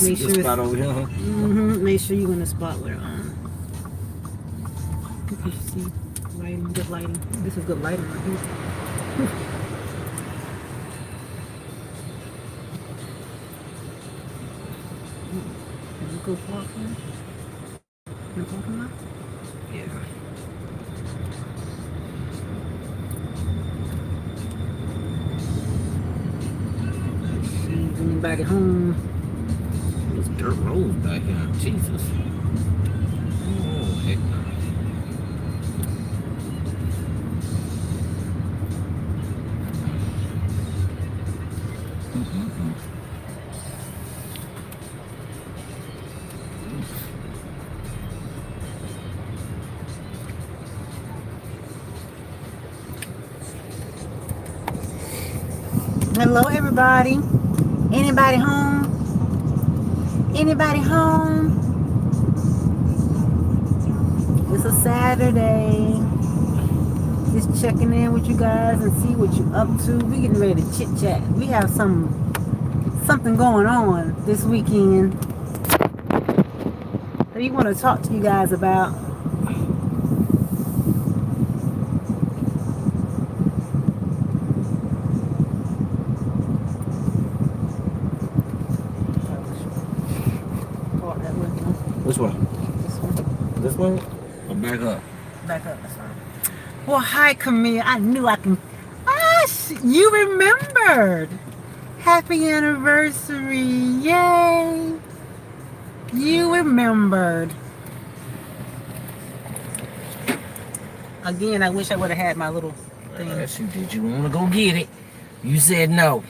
Make sure spot over here, huh? Make sure you're in the spot where you can see lighting, good lighting. This is good lighting right here. Can you go park here? In the parking lot? Yeah. See anybody home? Those dirt roads back here. Jesus. Oh, heck no. Hello, everybody. Anybody home? Anybody home? It's a Saturday. Just checking in with you guys and see what you're up to. We getting ready to chit chat. We have something going on this weekend that we want to talk to you guys about. Which one? This one. This one? Or back up? Back up. That's fine. Well, hi, Camille. I knew I can. You remembered. Happy anniversary. Yay. You remembered. Again, I wish I would have had my little thing. Yes, you did. You want to go get it. You said no.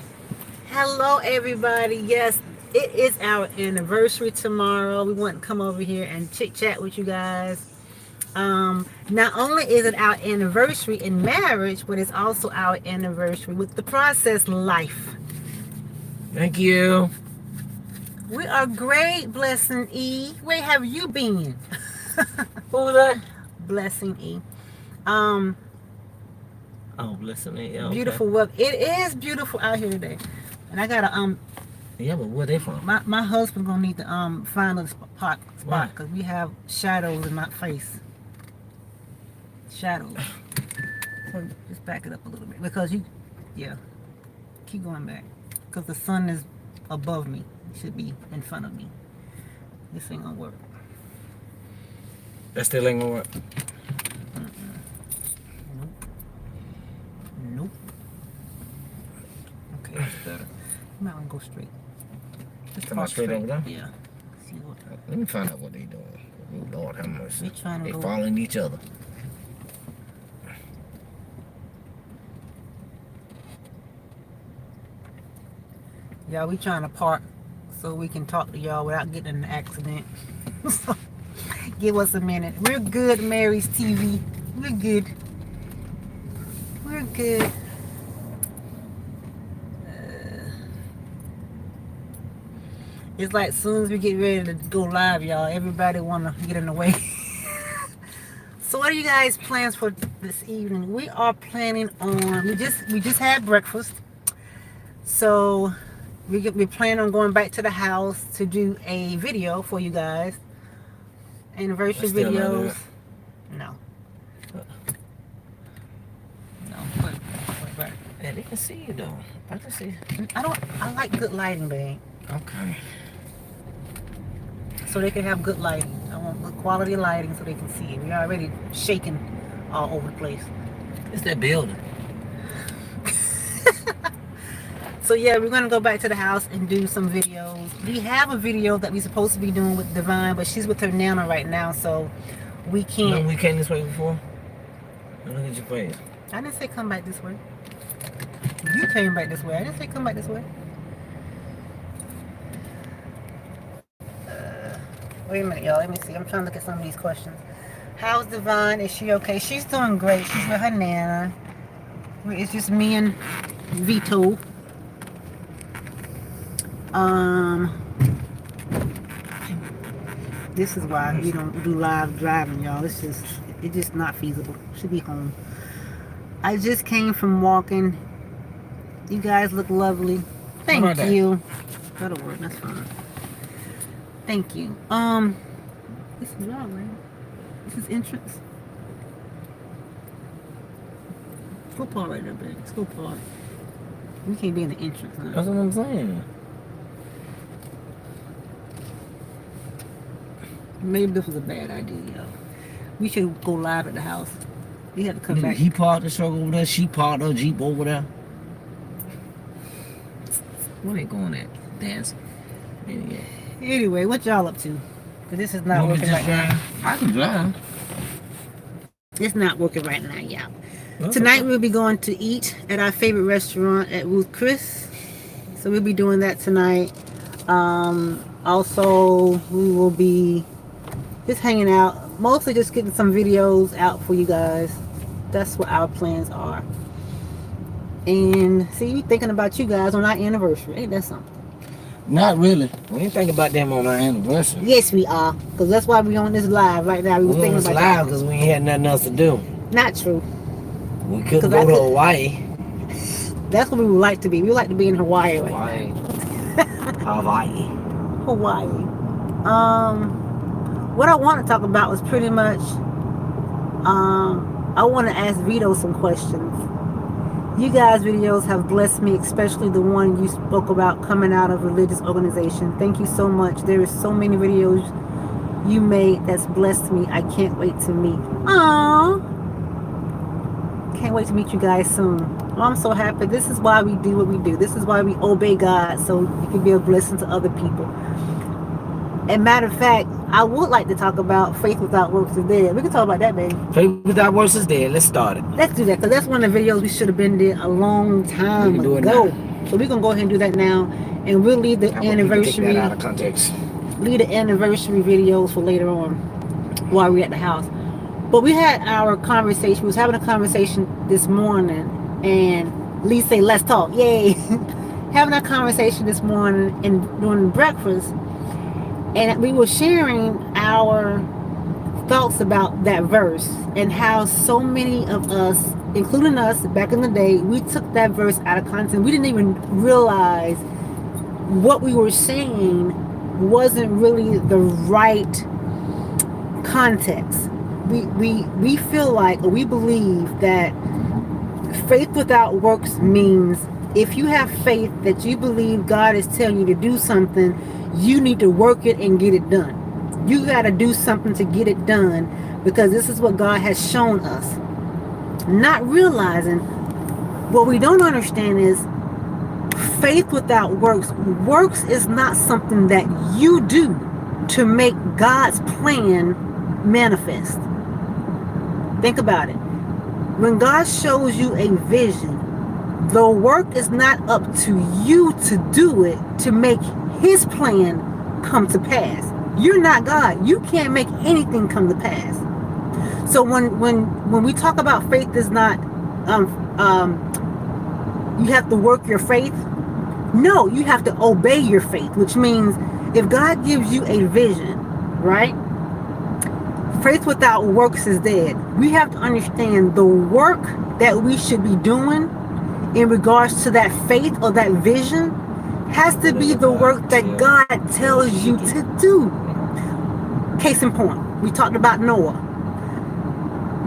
Hello, everybody. Yes, it is our anniversary tomorrow. We want to come over here and chit-chat with you guys. Not only is it our anniversary in marriage, but it's also our anniversary with the ProcessLife. Thank you. We are great, Blessing E. Where have you been? Who was that? Blessing E. Oh, Blessing E. Yeah, okay. Beautiful weather. It is beautiful out here today. And I gotta Yeah, but where they from? my husband gonna need to find a spot Why? because we have shadows in my face. Shadows. So just back it up a little bit because keep going back because the sun is above me. It should be in front of me. This ain't gonna work. That still ain't gonna work. Nope. Okay, that's better. You might want to go straight. Just Come on, straight over there? Yeah. See what? Let me find out what they doing. Oh, Lord have mercy. They following each other. Yeah, we trying to park so we can talk to y'all without getting in an accident. So, give us a minute. We're good, Mary's TV. We're good. We're good. It's like as soon as we get ready to go live, y'all, everybody want to get in the way. So what are you guys' plans for this evening? We are planning on, we just had breakfast. So we plan on going back to the house to do a video for you guys. Anniversary videos. No. No. Put back. Yeah, they can see you though. I can see. I like good lighting, babe. Okay. So they can have good lighting. I want good quality lighting so they can see it. We're already shaking all over the place. It's that building. So yeah, we're gonna go back to the house and do some videos. We have a video that we're supposed to be doing with Divine, but she's with her Nana right now, so we can't. No, we came this way before. Look at your face. I didn't say come back this way. You came back this way. I didn't say come back this way. Wait a minute, y'all. Let me see. I'm trying to look at some of these questions. How's Divine? Is she okay? She's doing great. She's with her Nana. It's just me and Vito. This is why we don't do live driving, y'all. It's just not feasible. Should be home. I just came from walking. You guys look lovely. Thank you. That'll work. That's fine. Thank you. This is wrong, right? This is entrance. Go part right there, baby. Let's go part. We can't be in the entrance, huh? That's what I'm saying. Maybe this was a bad idea, y'all. We should go live at the house. We have to come back. He parked the truck over there. She parked her Jeep over there. Where they going at? Dancing. Anyway, what y'all up to? Because this is not working right now. I can drive. It's not working right now, y'all. Tonight we'll be going to eat at our favorite restaurant at Ruth Chris. So we'll be doing that tonight. Also, we will be just hanging out. Mostly just getting some videos out for you guys. That's what our plans are. And see, we thinking about you guys on our anniversary. Ain't that something? Not really. We ain't think about them on our anniversary. Yes, we are. Because that's why we on this live right now. We was thinking about live because we ain't had nothing else to do. Not true. We couldn't go to Hawaii. That's what we would like to be. We would like to be in Hawaii right now. Hawaii. What I want to talk about was pretty much, I want to ask Vito some questions. You guys' videos have blessed me, especially the one you spoke about coming out of a religious organization. Thank you so much. There is so many videos you made that's blessed me. I can't wait to meet. Aww. Can't wait to meet you guys soon. Well, I'm so happy. This is why we do what we do. This is why we obey God, so you can be a blessing to other people. And matter of fact, I would like to talk about faith without works is dead. We can talk about that, baby. Faith without works is dead. Let's start it. Let's do that, because that's one of the videos we should have been there a long time ago. So we're going to go ahead and do that now. And we'll leave the anniversary. Take that out of context. Leave the anniversary videos for later on while we're at the house. But we had our conversation. We was having a conversation this morning. And Lee said, let's talk. Yay. Having a conversation this morning and during breakfast. And we were sharing our thoughts about that verse and how so many of us, including us back in the day, we took that verse out of context. We didn't even realize what we were saying wasn't really the right context. We feel like, or we believe that faith without works means if you have faith that you believe God is telling you to do something, you need to work it and get it done. You got to do something to get it done, because this is what God has shown us. Not realizing, what we don't understand is faith without works. Works is not something that you do to make God's plan manifest. Think about it. When God shows you a vision, the work is not up to you to do it to make His plan come to pass. You're not God. You can't make anything come to pass. So when we talk about faith is not you have to work your faith. No, you have to obey your faith, which means if God gives you a vision, right? Faith without works is dead. We have to understand the work that we should be doing in regards to that faith or that vision has to be the work that God tells you to do. Case in point, we talked about Noah.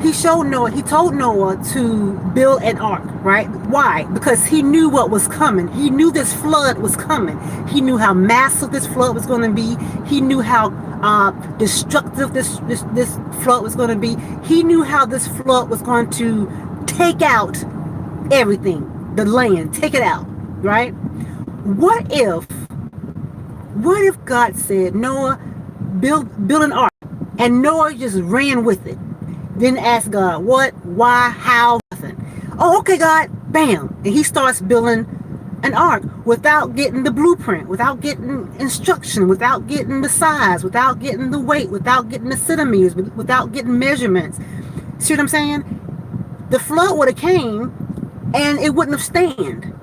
He told Noah to build an ark, right? Why? Because he knew what was coming. He knew this flood was coming. He knew how massive this flood was going to be. He knew how destructive this flood was going to be. He knew how this flood was going to take out everything, the land, take it out, right? What if God said, Noah, build an ark, and Noah just ran with it? Didn't ask God what, why, how, nothing. Oh, okay, God, bam. And he starts building an ark without getting the blueprint, without getting instruction, without getting the size, without getting the weight, without getting the centimeters, without getting measurements. See what I'm saying? The flood would have came and it wouldn't have stand.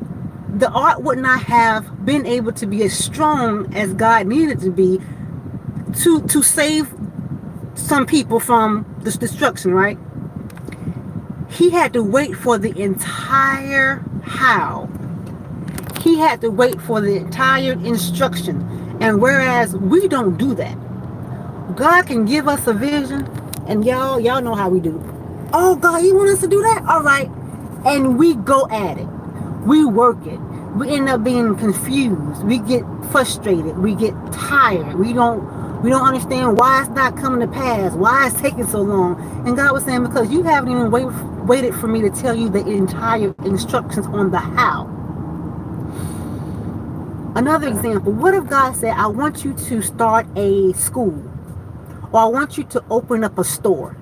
The ark would not have been able to be as strong as God needed to be to save some people from this destruction, right? He had to wait for the entire how. He had to wait for the entire instruction. And whereas we don't do that, God can give us a vision, and y'all know how we do. Oh God, you want us to do that? All right, and we go at it. We work it. We end up being confused. We get frustrated. We get tired. We don't understand why it's not coming to pass. Why it's taking so long. And God was saying, because you haven't even waited for me to tell you the entire instructions on the how. Another example, what if God said, I want you to start a school, or I want you to open up a store?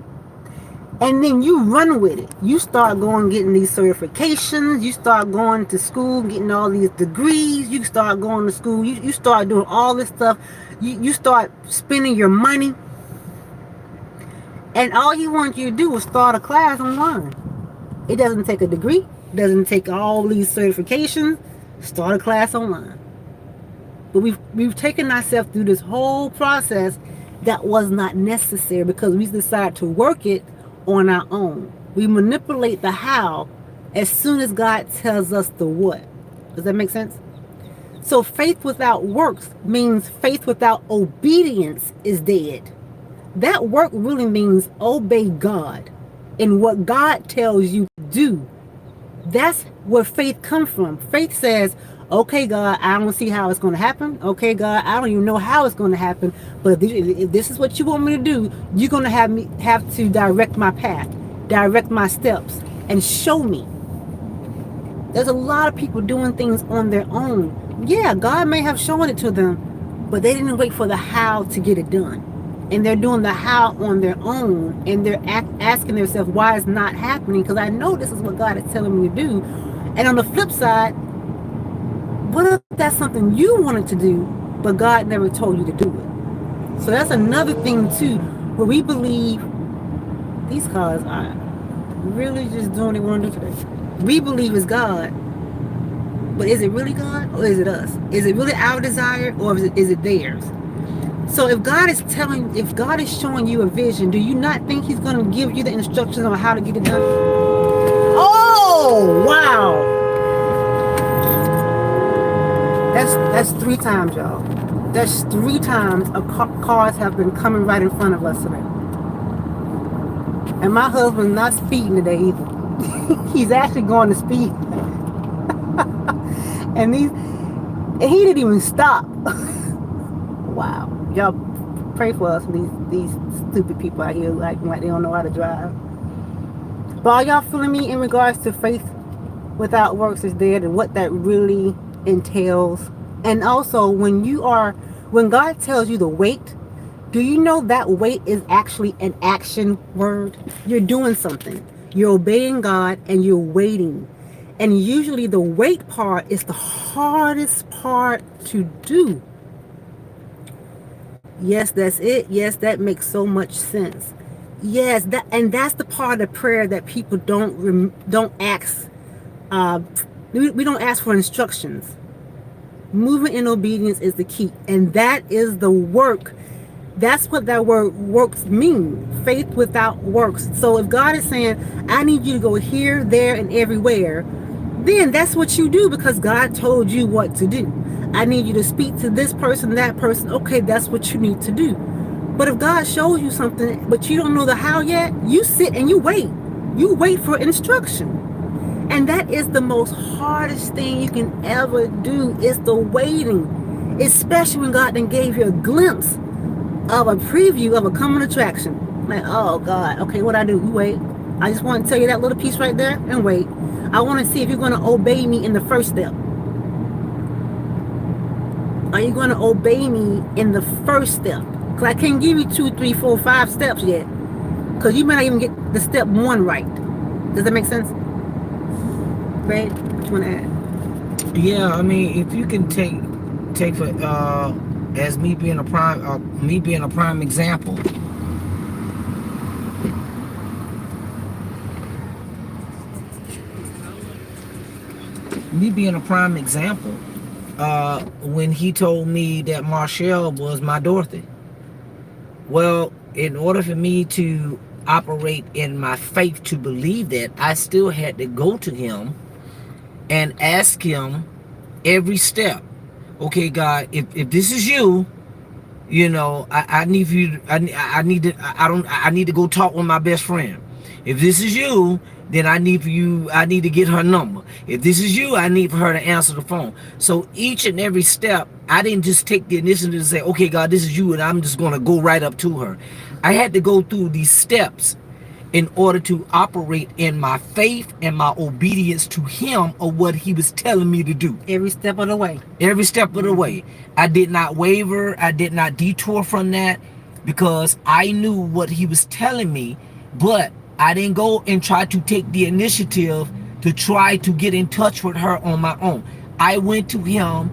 And then you run with it. You start going getting these certifications. You start going to school, getting all these degrees. You start going to school. You start doing all this stuff. You start spending your money. And all he wants you to do is start a class online. It doesn't take a degree. It doesn't take all these certifications. Start a class online. But we've taken ourselves through this whole process that was not necessary because we decided to work it on our own. We manipulate the how as soon as God tells us the what. Does that make sense? So faith without works means faith without obedience is dead. That work really means obey God in what God tells you to do. That's where faith comes from. Faith says, okay, God, I don't see how it's going to happen. Okay, God, I don't even know how it's going to happen. But if this is what you want me to do, you're going to have to direct my path, direct my steps, and show me. There's a lot of people doing things on their own. Yeah, God may have shown it to them, but they didn't wait for the how to get it done. And they're doing the how on their own, and they're asking themselves why it's not happening, because I know this is what God is telling me to do. And on the flip side, what if that's something you wanted to do, but God never told you to do it? So that's another thing too, where we believe these cars are really just doing what they want to do today. We believe it's God, but is it really God or is it us? Is it really our desire or is it theirs? So if God is showing you a vision, do you not think he's going to give you the instructions on how to get it done? Oh, wow. That's 3 times, y'all. That's 3 times cars have been coming right in front of us today. And my husband's not speeding today either. He's actually going to speed. and he didn't even stop. Wow. Y'all pray for us, these stupid people out here acting like they don't know how to drive. But are y'all feeling me in regards to faith without works is dead and what that really entails? And also when God tells you to wait, do you know that wait is actually an action word? You're doing something. You're obeying God and you're waiting. And usually the wait part is the hardest part to do. Yes, that's it. Yes, that makes so much sense. Yes, that's the part of prayer that people don't ask. We don't ask for instructions. Moving in obedience is the key, and that is the work. That's what that word works mean. Faith without works. So if God is saying, I need you to go here, there, and everywhere, then that's what you do because God told you what to do. I need you to speak to this person, that person. Okay, that's what you need to do. But if God shows you something, but you don't know the how yet, you sit and you wait. You wait for instruction. And that is the most hardest thing you can ever do is the waiting. Especially when God then gave you a glimpse of a preview of a coming attraction. Like, oh God, okay, what I do? You wait. I just want to tell you that little piece right there and wait. I want to see if you're going to obey me in the first step. Are you going to obey me in the first step? Because I can't give you 2, 3, 4, 5 steps yet. Because you may not even get the step 1 right. Does that make sense? Right? What you want to add? Yeah, I mean, if you can take for as me being a prime example. Me being a prime example, when he told me that Marshall was my Dorothy. Well, in order for me to operate in my faith to believe that, I still had to go to him and ask him every step. okay, God, if this is you, you know, I need for you. I need to. I don't. I need to go talk with my best friend. If this is you, then I need for you. I need to get her number. If this is you, I need for her to answer the phone. So each and every step, I didn't just take the initiative to say, okay, God, this is you, and I'm just gonna go right up to her. I had to go through these steps in order to operate in my faith and my obedience to him of what he was telling me to do. Every step of the way. Every step of the way. I did not waver. I did not detour from that because I knew what he was telling me, but I didn't go and try to take the initiative to try to get in touch with her on my own. I went to him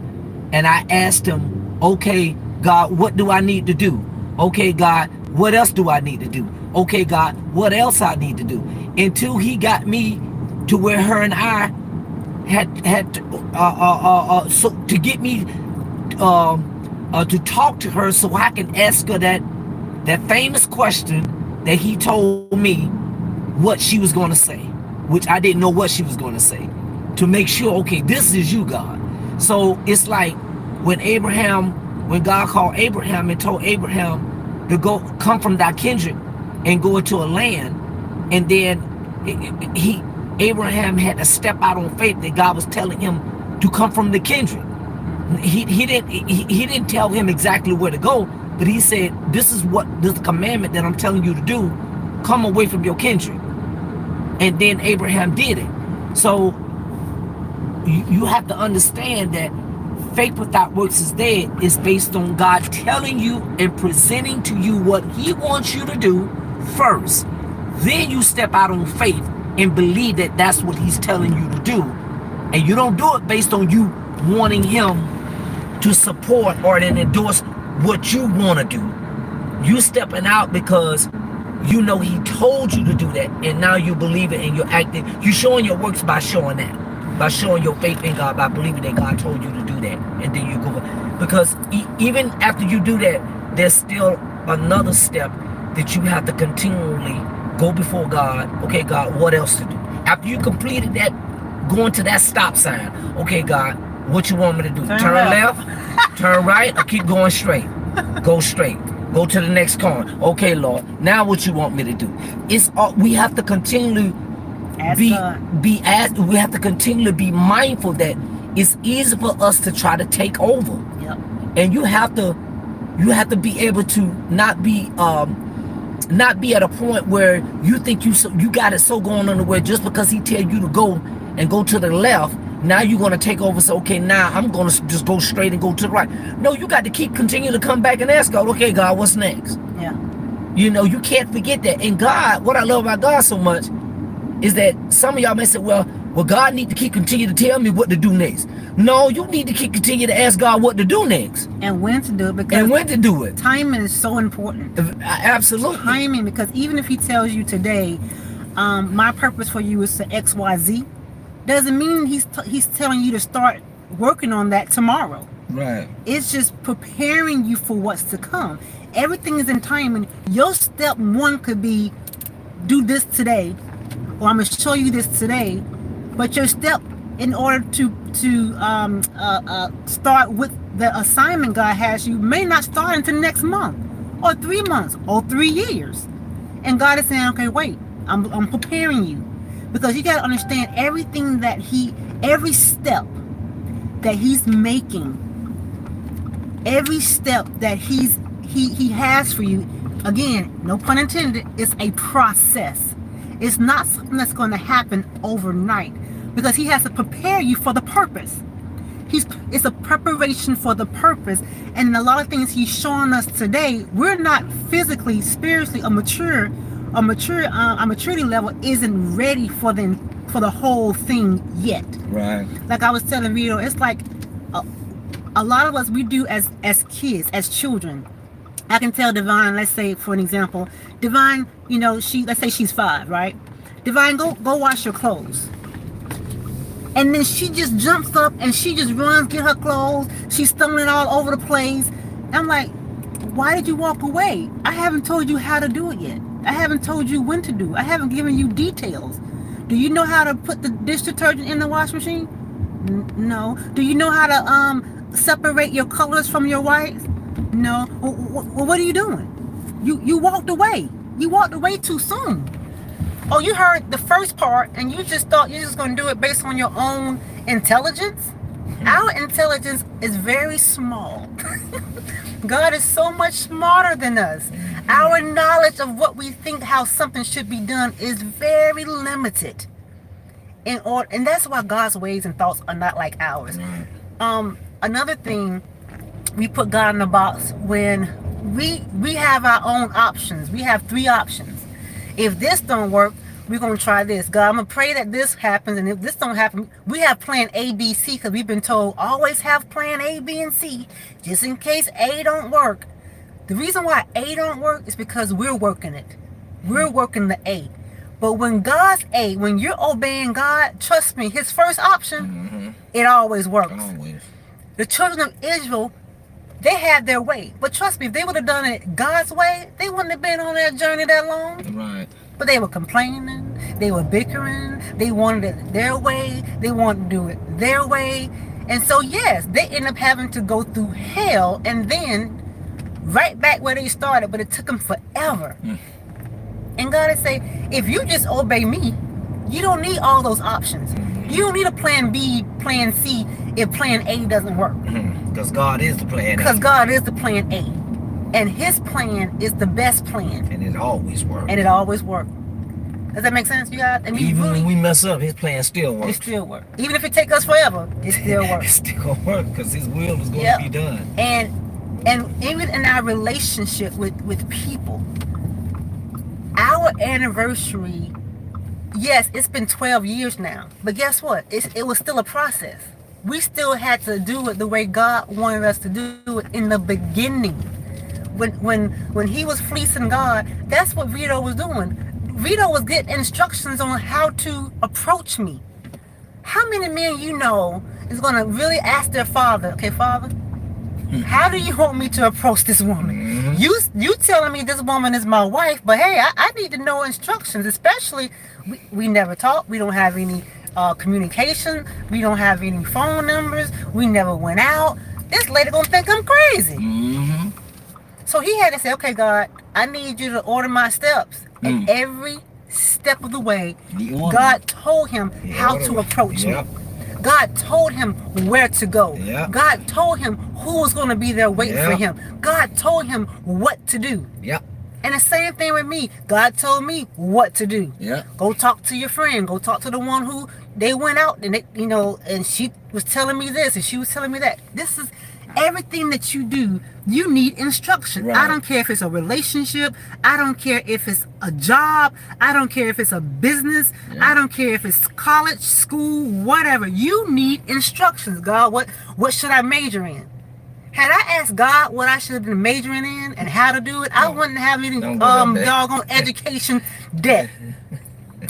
and I asked him, okay, God, what do I need to do? Okay, God, what else do I need to do? Okay, God, what else I need to do? Until he got me to where her and I had so to get me to talk to her so I can ask her that famous question that he told me what she was going to say, which I didn't know what she was going to say, to make sure, okay, this is you, God. So it's like when God called Abraham and told Abraham to go come from thy kindred and go into a land, and then Abraham had to step out on faith that God was telling him to come from the kindred. He didn't tell him exactly where to go, but he said, this is the commandment that I'm telling you to do. Come away from your kindred. And then Abraham did it. So you have to understand that faith without works is dead is based on God telling you and presenting to you what he wants you to do first. Then you step out on faith and believe that that's what he's telling you to do. And you don't do it based on you wanting him to support or then endorse what you want to do. You stepping out because you know he told you to do that, and now you believe it and you're acting. You're showing your works by showing that, by showing your faith in God, by believing that God told you to do that, and then you go. Because even after you do that, there's still another step that you have to continually go before God. Okay, God, what else to do? After you completed that, going to that stop sign. Okay, God, what you want me to do? Turn left, turn right, or keep going straight? Go straight. Go to the next corner. Okay, Lord. Now what you want me to do? It's all, we have to continually be asked. We have to continually be mindful that it's easy for us to try to take over. Yep. And you have to be able to not be at a point where you think you got it so going on the way just because he tell you to go and go to the left. Now you're going to take over. So, okay, now I'm going to just go straight and go to the right. No, you got to continue to come back and ask God, okay, God, what's next? Yeah. You know, you can't forget that. And God, what I love about God so much is that some of y'all may say, well, God need to continue to tell me what to do next. No, you need to continue to ask God what to do next. And when to do it. Because and when to do it. Timing is so important. Absolutely. Timing, because even if he tells you today, my purpose for you is to XYZ, doesn't mean he's telling you to start working on that tomorrow. Right. It's just preparing you for what's to come. Everything is in timing. Your step one could be do this today, or I'm gonna show you this today. But your step in order to start with the assignment God has you may not start until next month, or 3 months, or 3 years. And God is saying, okay, wait, I'm preparing you. Because you got to understand everything every step that he's making, every step that he has for you, again, no pun intended, it's a process. It's not something that's going to happen overnight, because he has to prepare you for the purpose. It's a preparation for the purpose. And a lot of things he's showing us today, we're not physically, spiritually, our maturity level isn't ready for the whole thing yet. Right. Like I was telling Vito, it's like a lot of us, we do as kids, as children. I can tell Divine, let's say for an example, Divine, let's say she's 5, right? Divine, go wash your clothes. And then she just jumps up and she just runs, get her clothes. She's stumbling all over the place. I'm like, why did you walk away? I haven't told you how to do it yet. I haven't told you when to do it. I haven't given you details. Do you know how to put the dish detergent in the wash machine? No. Do you know how to separate your colors from your whites? No. Well, what are you doing? You walked away. You walked away too soon. Oh, you heard the first part and you just thought you're just going to do it based on your own intelligence? Our intelligence is very small. God is so much smarter than us. Our knowledge of what we think how something should be done is very limited. And that's why God's ways and thoughts are not like ours. Another thing, we put God in a box when we have our own options. We have 3 options. If this don't work, we're going to try this. God, I'm going to pray that this happens, and if this don't happen, we have plan A, B, C, because we've been told always have plan A, B, and C, just in case A don't work. The reason why A don't work is because we're working it. We're working the A. But when God's A, when you're obeying God, trust me, his first option, it always works. Always. The children of Israel, they had their way. But trust me, if they would have done it God's way, they wouldn't have been on their journey that long. Right. But they were complaining, they were bickering, they wanted it their way, they wanted to do it their way. And so yes, they ended up having to go through hell and then right back where they started, but it took them forever. And God would say, if you just obey me, you don't need all those options. You don't need a plan B, plan C if plan A doesn't work. Because God is the plan A. Because God is the plan A. And his plan is the best plan. And it always works. And it always works. Does that make sense, you guys? And even when we mess up, his plan still works. It still works. Even if it takes us forever, it still works. It still works because his will is going to be done. And even in our relationship with people, our anniversary, yes, it's been 12 years now. But guess what? It was still a process. We still had to do it the way God wanted us to do it in the beginning. When he was fleecing God, that's what Vito was doing. Vito was getting instructions on how to approach me. How many men you know is going to really ask their father, okay, Father, how do you want me to approach this woman? You telling me this woman is my wife, but hey, I need to know instructions, especially we never talk. We don't have any communication. We don't have any phone numbers. We never went out. This lady going to think I'm crazy. So he had to say, okay, God, I need you to order my steps. And every step of the way, God told him how to approach me. God told him where to go. God told him who was going to be there waiting for him. God told him what to do. And the same thing with me. God told me what to do. Go talk to your friend. Go talk to the one who they went out and they, and she was telling me this and she was telling me that. This is everything that you do. You need instruction. I don't care if it's a relationship. I don't care if it's a job. I don't care if it's a business. I don't care if it's college, school, whatever. You need instructions. God, what should I major in? Had I asked God what I should have been majoring in and how to do it, I wouldn't have any doggone education debt.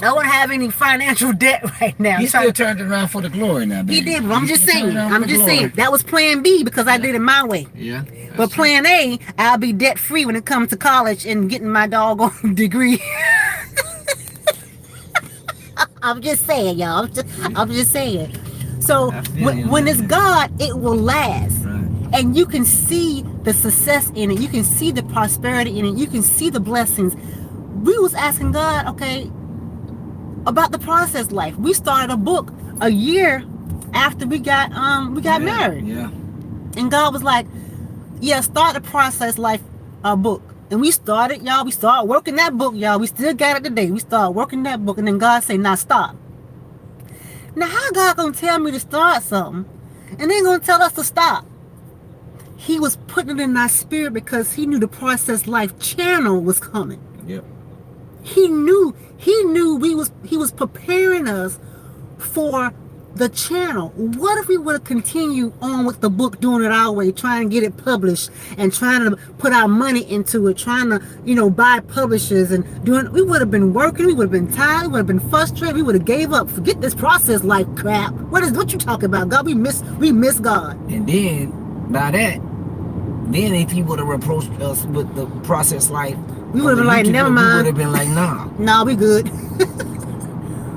I wouldn't have any financial debt right now. He still turned around for the glory now, baby. He did, but I'm just saying. That was plan B because I did it my way. But plan A, I'll be debt free when it comes to college and getting my doggone degree. I'm just saying, y'all. I'm just saying. So when it's God, it will last. And you can see the success in it. You can see the prosperity in it. You can see the blessings. We was asking God, okay, about the process life. We started a book a year after we got married. And God was like, yeah, start the process life book. And we started, y'all. We started working that book, y'all. We still got it today. We started working that book. And then God said, now stop. Now how God gonna tell me to start something and then gonna tell us to stop? He was putting it in our spirit because he knew the Process Life channel was coming. He knew he was preparing us for the channel. What if we would have continued on with the book, doing it our way, trying to get it published and trying to put our money into it, trying to, buy publishers and doing, we would have been working, we would have been tired, we would have been frustrated, we would have gave up. Forget this Process Life crap. What you talking about? God, we miss God. And then by that, then if he would have approached us with the Process Life, we would have been like, never mind. We would have been like, nah. Nah, we good.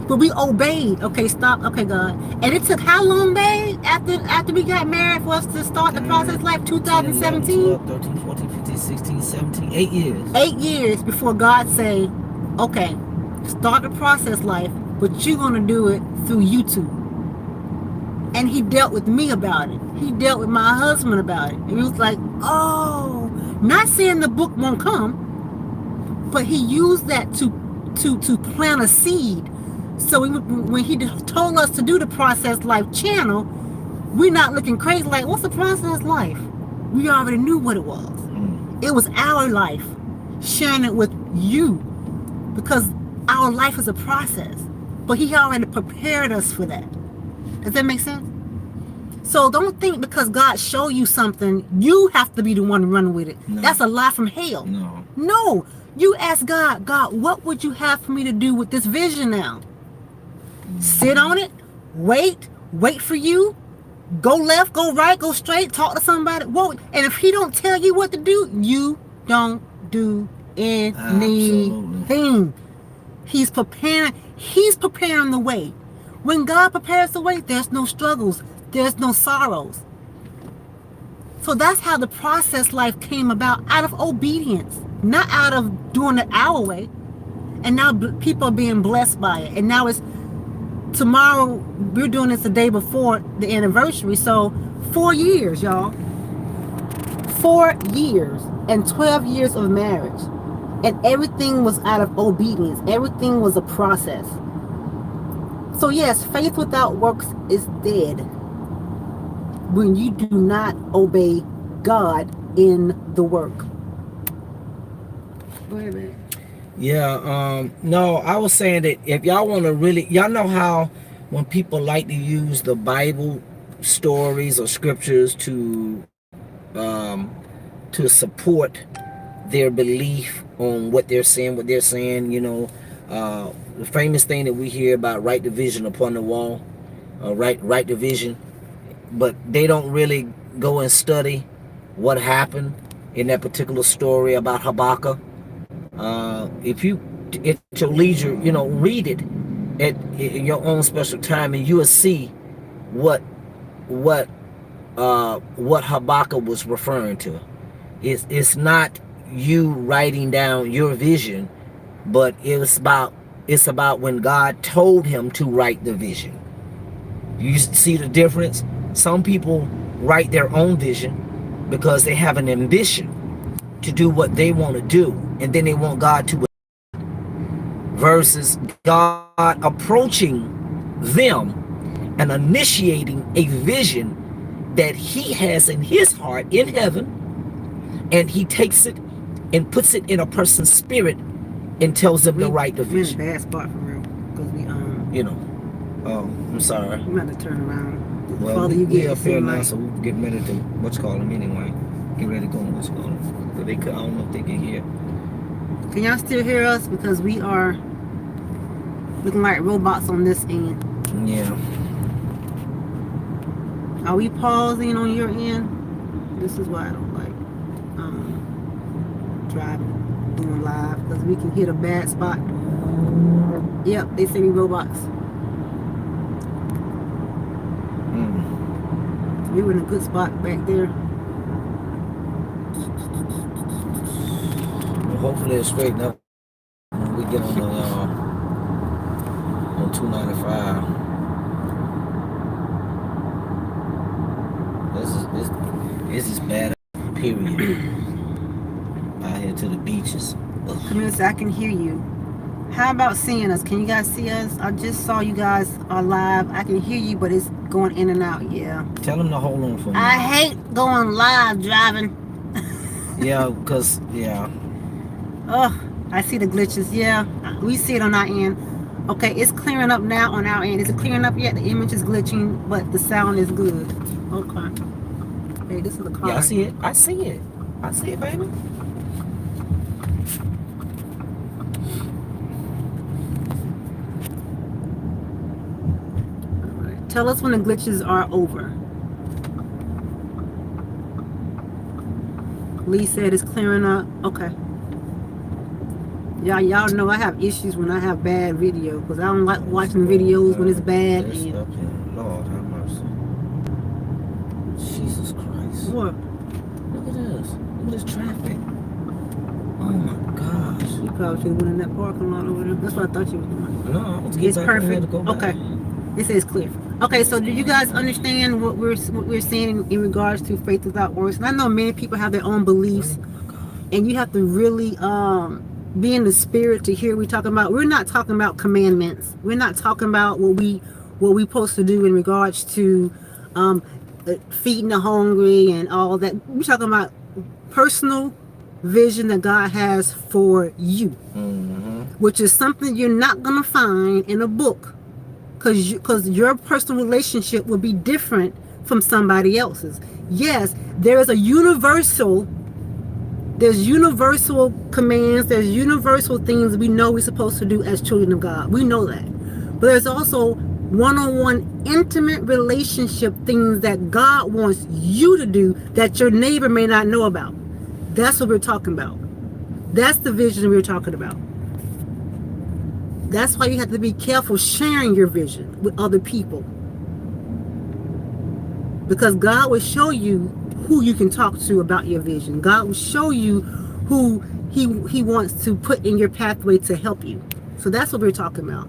But we obeyed. Okay, stop. Okay, God. And it took how long, babe, after we got married for us to start the process life? 10, 11, 2017? 12, 13, 14, 15, 16, 17, 8 years. 8 years before God say, okay, start the process life, but you're going to do it through YouTube. And he dealt with me about it. He dealt with my husband about it. And he was like, oh, not saying the book won't come, but he used that to plant a seed. So when he told us to do the Process Life channel, we're not looking crazy like, what's the Process Life? We already knew what it was. It was our life, sharing it with you, because our life is a process. But he already prepared us for that. Does that make sense? So don't think because God showed you something, you have to be the one running with it. No. That's a lie from hell. No. You ask God, God, what would you have for me to do with this vision now? Sit on it, wait for you, go left, go right, go straight, talk to somebody. Whoa. And if he don't tell you what to do, you don't do anything. Absolutely. He's preparing the way. When God prepares the way, there's no struggles, there's no sorrows. So that's how the process life came about, out of obedience, not out of doing it our way. And now people are being blessed by it. And now it's tomorrow, we're doing this the day before the anniversary. So 4 years, y'all. 4 years and 12 years of marriage. And everything was out of obedience. Everything was a process. So yes, faith without works is dead when you do not obey God in the work. Go ahead, man. Yeah, no, I was saying that if y'all want to really, y'all know how when people like to use the Bible stories or scriptures to support their belief on what they're saying, you know, the famous thing that we hear about, write the vision upon the wall, write the vision, but they don't really go and study what happened in that particular story about Habakkuk. If you at your leisure, you know, read it at your own special time, and you will see what Habakkuk was referring to. It's not you writing down your vision, but it's about when God told him to write the vision. You see the difference? Some people write their own vision because they have an ambition to do what they want to do, and then they want God to, versus God approaching them and initiating a vision that he has in his heart in heaven, and he takes it and puts it in a person's spirit and tells them to write the vision. We're in a bad spot for real, because we you know, I'm sorry. We got to turn around. Well, we up here now, so we're getting ready to what's called them anyway. Get ready to go on what's called them. But I don't know if they can hear. Can y'all still hear us? Because we are looking like robots on this end. Yeah. Are we pausing on your end? This is why I don't like driving, doing live, because we can hit a bad spot. Yep, they say we robots. We were in a good spot back there. Well, hopefully it's straightened up when we get on the on 295. This is bad. Period. Out here to the beaches. Camille, I can hear you. How about seeing us? Can you guys see us? I just saw you guys are live. I can hear you, but it's going in and out. Yeah. Tell them to hold on for me. I hate going live driving. Yeah, because, yeah. Oh, I see the glitches. Yeah, we see it on our end. Okay, it's clearing up now on our end. Is it clearing up yet? The image is glitching, but the sound is good. Okay. Hey, this is the car. Yeah, I see it. I see it. I see it, baby. Tell us when the glitches are over. Lee said it's clearing up. Okay. Y'all know I have issues when I have bad video because I don't like watching videos when it's bad. There's stuff in Lord have mercy. Jesus Christ. What? Look at this. Look at this traffic. Oh my gosh. You probably should have went in that parking lot over there. That's what I thought you was doing. No, I was It's getting back in here to perfect. go back. Okay. It says clear. Okay, so do you guys understand what we're saying in regards to faith without works? And I know many people have their own beliefs, and you have to really be in the spirit to hear what we're talking about. We're not talking about commandments. We're not talking about what we supposed to do in regards to feeding the hungry and all that. We're talking about personal vision that God has for you, which is something you're not going to find in a book, because your personal relationship will be different from somebody else's. Yes, there's universal commands, there's universal things we know we're supposed to do as children of God. We know that. But there's also one-on-one intimate relationship things that God wants you to do that your neighbor may not know about. That's what we're talking about. That's the vision we're talking about. That's why you have to be careful sharing your vision with other people. Because God will show you who you can talk to about your vision. God will show you who he wants to put in your pathway to help you. So that's what we're talking about.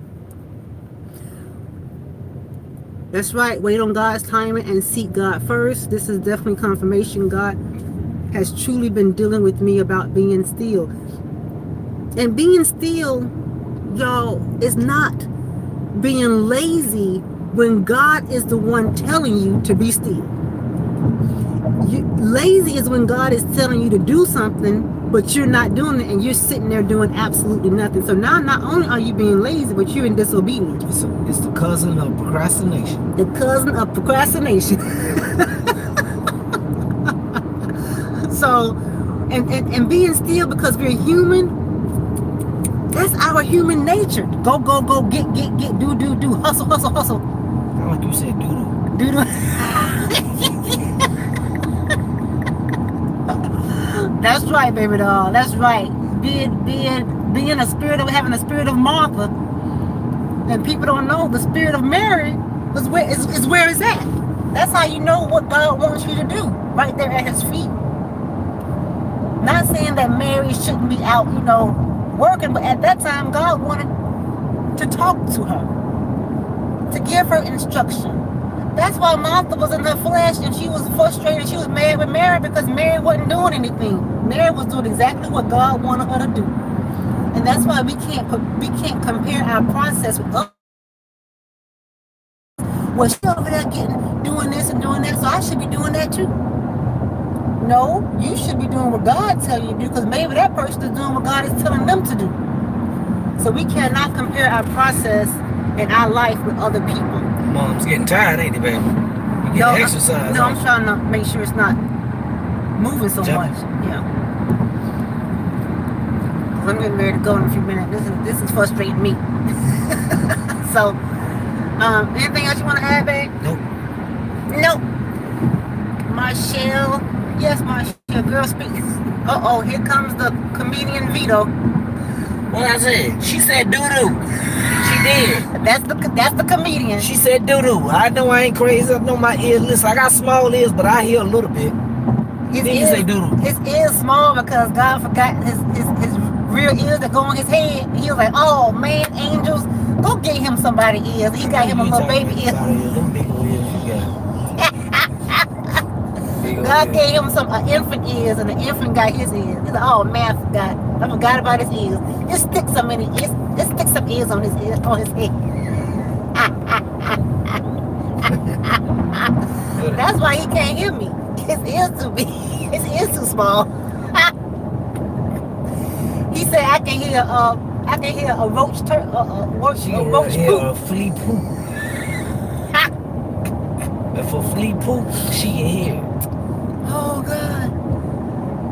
That's right. Wait on God's timing and seek God first. This is definitely confirmation. God has truly been dealing with me about being still. And being still, y'all, is not being lazy when God is the one telling you to be still. Lazy is when God is telling you to do something, but you're not doing it, and you're sitting there doing absolutely nothing. So now not only are you being lazy, but you're in disobedience. It's the cousin of procrastination. The cousin of procrastination. So, and being still, because we're human, that's our human nature. Go, get, do, hustle. Not like you said doo-doo. That's right, baby doll. That's right. Being a spirit of having a spirit of Martha, and people don't know the spirit of Mary is where it's at. That's how you know what God wants you to do, right there at His feet. Not saying that Mary shouldn't be out, working, but at that time God wanted to talk to her, to give her instruction. That's why Martha was in her flesh, and she was frustrated. She was mad with Mary because Mary wasn't doing anything. Mary was doing exactly what God wanted her to do. And that's why we can't compare our process with others. Well, she's over there doing this and doing that, so I should be doing that too. No, you should be doing what God tells you to do, because maybe that person is doing what God is telling them to do. So we cannot compare our process and our life with other people. Mom's getting tired, ain't it, baby? You get exercise. No, I'm trying to make sure it's not moving so much. Yeah. I'm getting ready to go in a few minutes. This is frustrating me. So, anything else you want to add, babe? Nope. Marshall. Yes, Marshall. Girl, speak. Uh-oh, here comes the comedian Vito. What I said? She said doo-doo. She did. That's the comedian. She said doo-doo. I know I ain't crazy. I know my ears. Listen, I got small ears, but I hear a little bit. His ears say doo-doo. His ears small because God forgot his real ears that go on his head. He was like, oh man, angels, go get him somebody ears. He got him a little baby ears. Them big old ears you got. God gave him some infant ears, and the infant got his ears. He's like, oh man, I forgot about his ears. Just stick some ears on his head. That's why he can't hear me. His ears too big. His ears too small. He said I can hear a roach poop. A flea poop. If a flea poop, she can hear it. Oh God.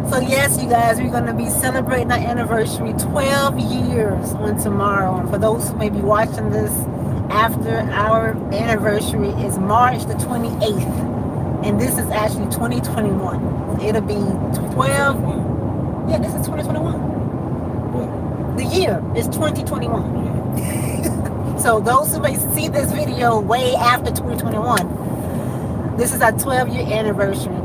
So yes, you guys, we're going to be celebrating our anniversary, 12 years on tomorrow. And for those who may be watching this after our anniversary is March the 28th. And this is actually 2021. It'll be 12. Yeah, this is 2021. What? The year. It's 2021. So those who may see this video way after 2021, this is our 12-year anniversary.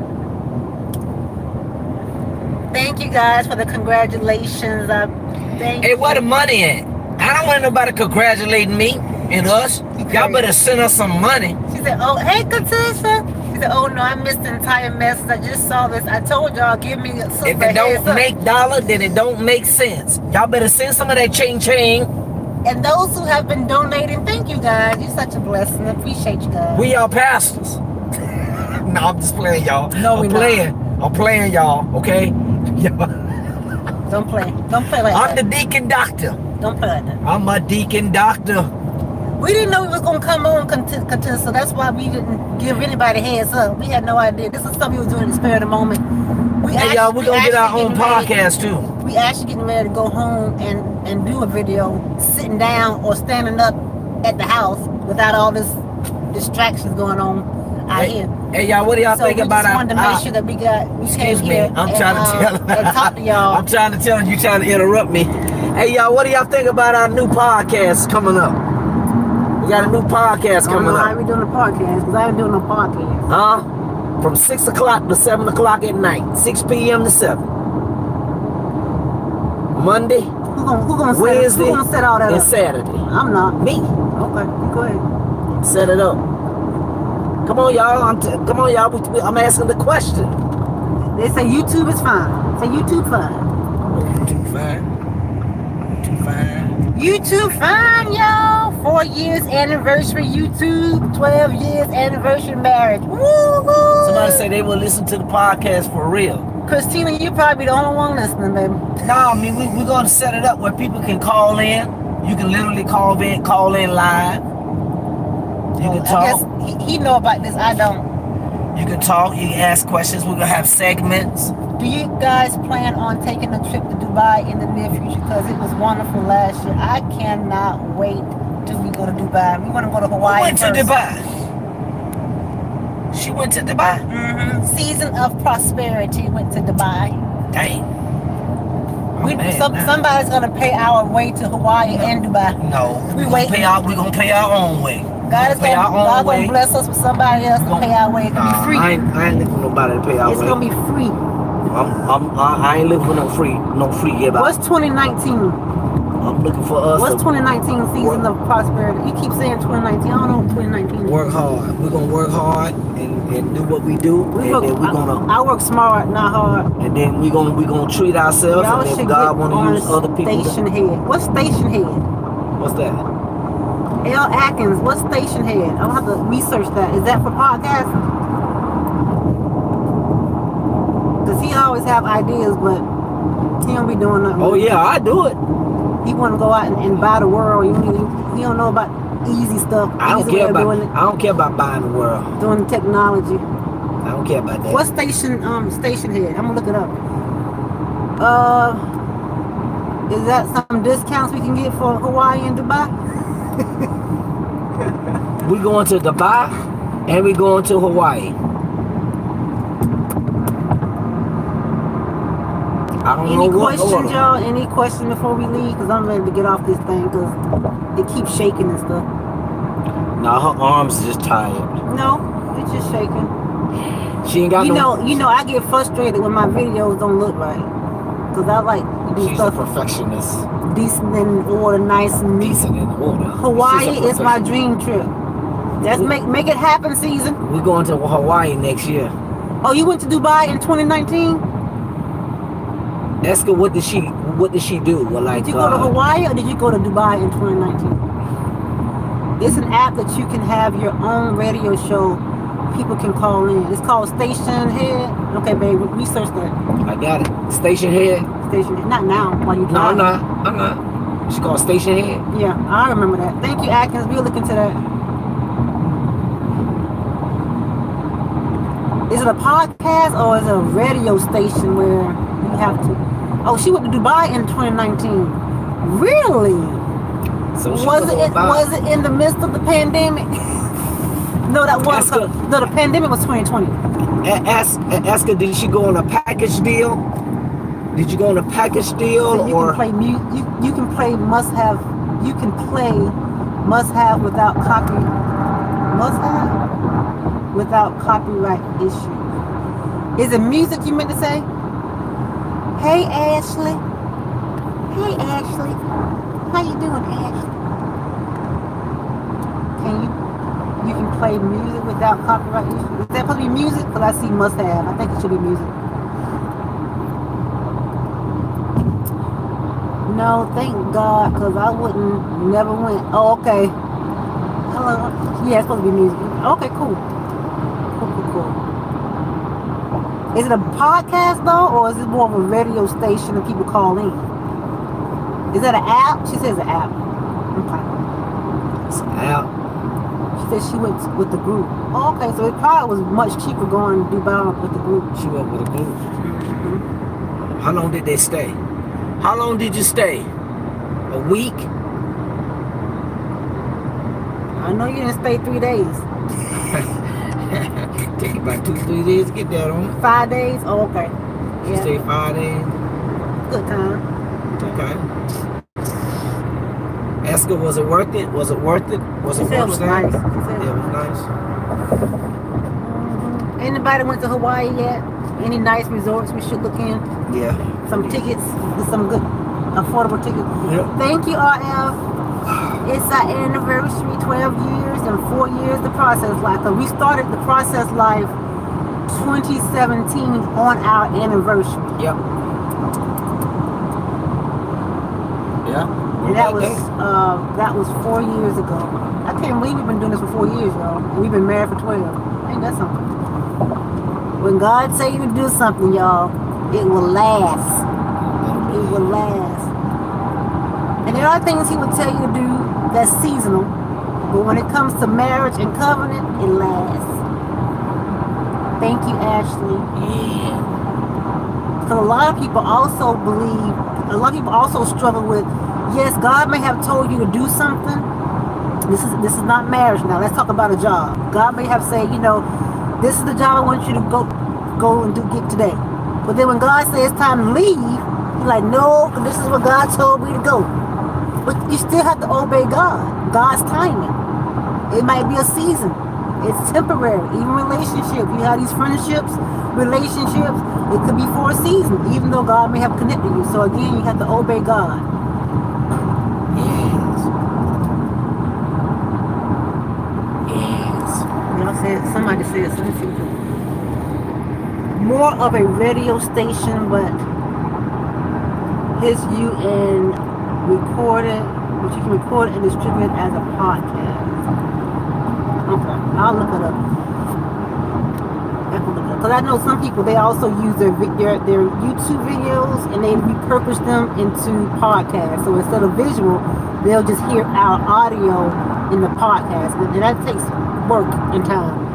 Thank you guys for the congratulations. Hey, where the money at? I don't want nobody congratulating me and us. Y'all better send us some money. She said, oh, hey, Katisha. She said, oh, no, I missed the entire message. I just saw this. I told y'all, give me a sister. If it don't make dollar, then it don't make sense. Y'all better send some of that ching. And those who have been donating, thank you guys. You're such a blessing. I appreciate you guys. We are pastors. No, I'm just playing, y'all. No, I'm playing, y'all. Okay? Don't play like that. I'm the deacon doctor. Don't play like that. I'm a deacon doctor. We didn't know we was gonna come on, so that's why we didn't give anybody heads up. We had no idea. This is something we was doing in the spur of the moment. Hey, y'all, we're gonna get our own podcast too. We actually getting ready to go home and do a video sitting down or standing up at the house without all this distractions going on out here. Hey, y'all, what do y'all think about our... wanted to make sure that we excuse me, I'm trying to tell and talk to y'all. I'm trying to tell you trying to interrupt me. Hey, y'all, what do y'all think about our new podcast coming up? We got a new podcast coming up. How we doing the podcast? Because I ain't doing no podcast. Huh? From 6 o'clock to 7 o'clock at night. 6 p.m. to 7. Monday, Wednesday, who gonna set all that and up? Saturday. I'm not. Me. Okay, go ahead. Set it up. Come on, y'all. Come on, y'all. I'm asking the question. They say YouTube is fine. Say YouTube fine. YouTube fine, y'all. 4 years anniversary YouTube. 12 years anniversary marriage. Woo-hoo! Somebody say they will listen to the podcast for real. Christina, you probably the only one listening, baby. No, I mean we're gonna set it up where people can call in. You can literally call in live. You can talk. I guess he know about this. I don't. You can talk. You can ask questions. We're gonna have segments. Do you guys plan on taking a trip to Dubai in the near future? Because it was wonderful last year. I cannot wait till we go to Dubai. We want to go to Hawaii. We went to Dubai. She went to Dubai? Mm-hmm. Season of Prosperity went to Dubai. Dang. Somebody's gonna pay our way to Hawaii and Dubai. No, we're gonna pay our own way. God is gonna bless us with somebody else to pay our way. It's gonna be free. I ain't looking for nobody to pay our way. It's gonna be free. I ain't looking for no free give out. What's 2019? I'm looking for us. What's 2019 season of prosperity? You keep saying 2019. I don't know what 2019 is. Work hard. We're gonna work hard and do what we do. I work smart, not hard. And then we're gonna treat ourselves. Y'all and if should God get wanna use other people. Station head. What's station head? What's that? L. Atkins. What's station head? I'm gonna have to research that. Is that for podcasting? Cause he always have ideas, but he don't be doing nothing. Oh yeah, I do it. He want to go out and buy the world. He don't know about easy stuff. I don't care about buying the world. Doing technology. I don't care about that. What station head? I'm gonna look it up. Is that some discounts we can get for Hawaii and Dubai? We going to Dubai and we going to Hawaii. I don't know what questions, order. y'all? Any questions before we leave? Because I'm ready to get off this thing because it keeps shaking and stuff. Nah, her arms are just tired. No, it's just shaking. She ain't got You know, I get frustrated when my videos don't look right. Because I like to do She's stuff. a perfectionist. Decent in order, nice and neat. Decent in order. Hawaii is my dream trip. Let's make it happen, season. We're going to Hawaii next year. Oh, you went to Dubai in 2019? Ask her what did she do? Well, like, did you go to Hawaii or did you go to Dubai in 2019? It's an app that you can have your own radio show. People can call in. It's called Station Head. Okay, babe, research that. I got it. Station Head. Station Head. Not now, while you drive. No, I'm not. She called Station Head. Yeah, I remember that. Thank you, Atkins. We'll look into that. Is it a podcast or is it a radio station where you have to? Oh, she went to Dubai in 2019. Really? So was it in the midst of the pandemic? No, that was no. The pandemic was 2020. Ask her, did she go on a package deal? Did you go on a package deal So you or? can play you can play must have. You can play must have without copyright issue. Is it music you meant to say? Hey Ashley. Hey Ashley. How you doing, Ashley? You can play music without copyright issue? Is that supposed to be music? Because I see must have. I think it should be music. No, thank God, because I never went. Oh, okay. Hello. Yeah, it's supposed to be music. Okay, cool. Cool. Is it a podcast, though, or is it more of a radio station that people call in? Is that an app? She says an app. Okay. It's an app. She said she went with the group. Oh, okay, so it probably was much cheaper going to Dubai with the group. She went with a group. Mm-hmm. How long did they stay? How long did you stay? A week? I know you didn't stay 3 days. Take about 2-3 days to get there on. 5 days? Oh, okay. You stay 5 days? Good time. Okay. Ask her, was it worth it? Was it worth it? Was it worth it? Nice. Yeah, it was nice. Anybody went to Hawaii yet? Any nice resorts we should look in? Yeah. Some tickets, some good affordable tickets. Yep. Thank you, RF. It's our anniversary, 12 years and 4 years the ProcessLife. We started the ProcessLife 2017 on our anniversary. Yep. Yeah. And that was 4 years ago. I can't believe we've been doing this for 4 years, y'all. And we've been married for 12. Ain't that something? When God say you to do something, y'all, it will last. It will last. And there are things He will tell you to do that's seasonal, but when it comes to marriage and covenant, it lasts. Thank you, Ashley. Yeah. Because a lot of people also struggle with, yes, God may have told you to do something. This is not marriage now. Let's talk about a job. God may have said, this is the job I want you to go and get today. But then when God says it's time to leave, you're like, no, this is what God told me to go. But you still have to obey God's timing. It might be a season. It's temporary. Even relationship. You have these friendships, relationships. It could be for a season, even though God may have connected you. So again, you have to obey God. Yes. Somebody said something. More of a radio station, but you can record and distribute it as a podcast. Okay, I'll look it up. Because I know some people, they also use their YouTube videos and they repurpose them into podcasts. So instead of visual, they'll just hear our audio in the podcast. And that takes work and time.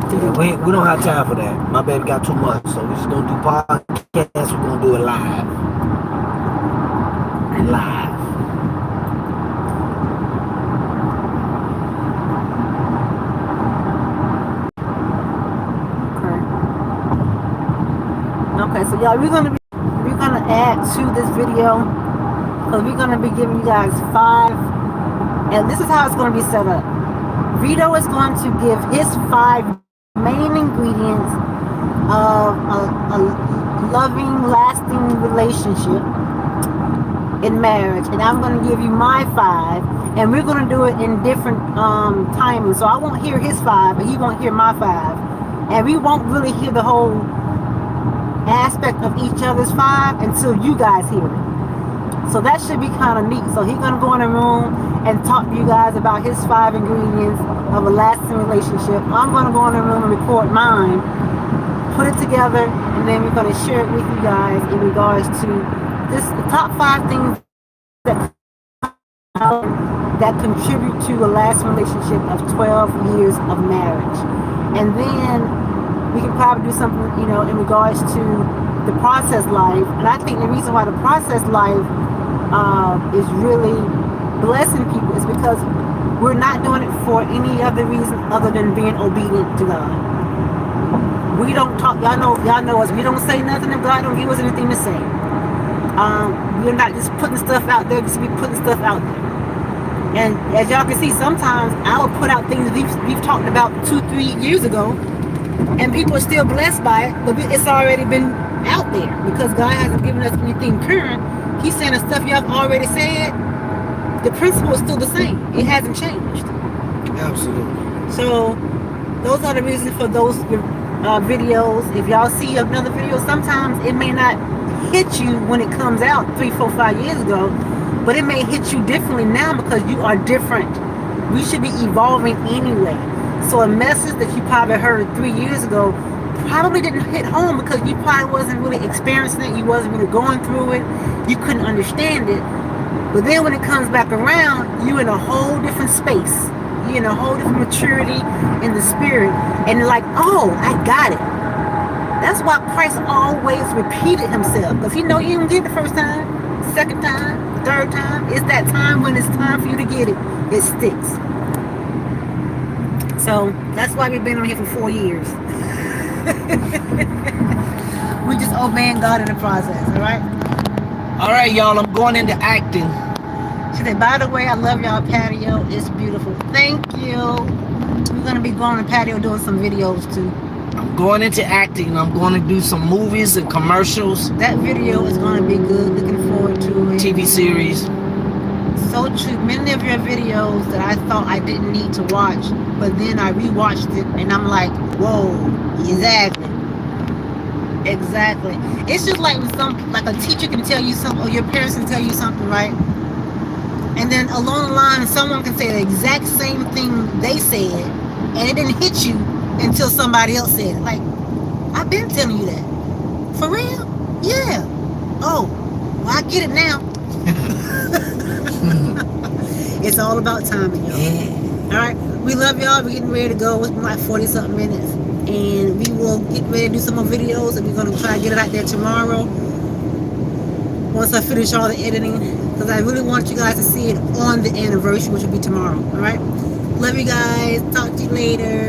Yeah, we don't have time for that. My baby got too much. So we're just going to do podcasts. We're going to do it live. Okay, so y'all, we're gonna add to this video because we're gonna be giving you guys 5, and this is how it's gonna be set up. Vito is going to give his 5 main ingredients of a loving, lasting relationship in marriage, and I'm gonna give you my 5, and we're gonna do it in different timings. So I won't hear his 5, but he won't hear my 5, and we won't really hear the whole aspect of each other's 5 until you guys hear it. So that should be kind of neat. So he's gonna go in the room and talk to you guys about his 5 ingredients of a lasting relationship. I'm gonna go in the room and record mine, put it together, and then we're gonna share it with you guys in regards to the top 5 things that contribute to a lasting relationship of 12 years of marriage. And then we can probably do something, in regards to the ProcessLife. And I think the reason why the ProcessLife is really blessing people is because we're not doing it for any other reason other than being obedient to God. We don't talk, y'all know us, we don't say nothing if God don't give us anything to say. We're not just putting stuff out there just to be putting stuff out there. And as y'all can see, sometimes I will put out things we've talked about 2-3 years ago, and people are still blessed by it, but it's already been out there because God hasn't given us anything current. He's saying the stuff y'all have already said. The principle is still the same. It hasn't changed. Absolutely. So those are the reasons for those videos. If y'all see another video, sometimes it may not hit you when it comes out 3, 4, 5 years ago, but it may hit you differently now because you are different. We should be evolving anyway. So a message that you probably heard 3 years ago probably didn't hit home because you probably wasn't really experiencing it. You wasn't really going through it. You couldn't understand it. But then when it comes back around, you're in a whole different space. You're in a whole different maturity in the spirit. And you're like, oh, I got it. That's why Christ always repeated himself. Because he know you didn't get it the first time, second time, third time. It's that time when it's time for you to get it. It sticks. So that's why we've been on here for 4 years. We just obeying God in the process, all right? All right, y'all, I'm going into acting. She said, by the way, I love y'all patio. It's beautiful. Thank you. We're going to be going on the patio doing some videos too. I'm going into acting. I'm going to do some movies and commercials. That video is going to be good. Looking forward to it. TV series. So true. Many of your videos that I thought I didn't need to watch, but then I rewatched it and I'm like, whoa, exactly. Exactly. It's just like when like a teacher can tell you something or your parents can tell you something, right? And then along the line, someone can say the exact same thing they said, and it didn't hit you until somebody else said it. Like, I've been telling you that. For real? Yeah. Oh, well, I get it now. It's all about timing, y'all. Yeah. All right. We love y'all. We're getting ready to go. It's been like 40-something minutes. And we will get ready to do some more videos, and we're going to try to get it out there tomorrow once I finish all the editing, because I really want you guys to see it on the anniversary, which will be tomorrow. All right. Love you guys. Talk to you later.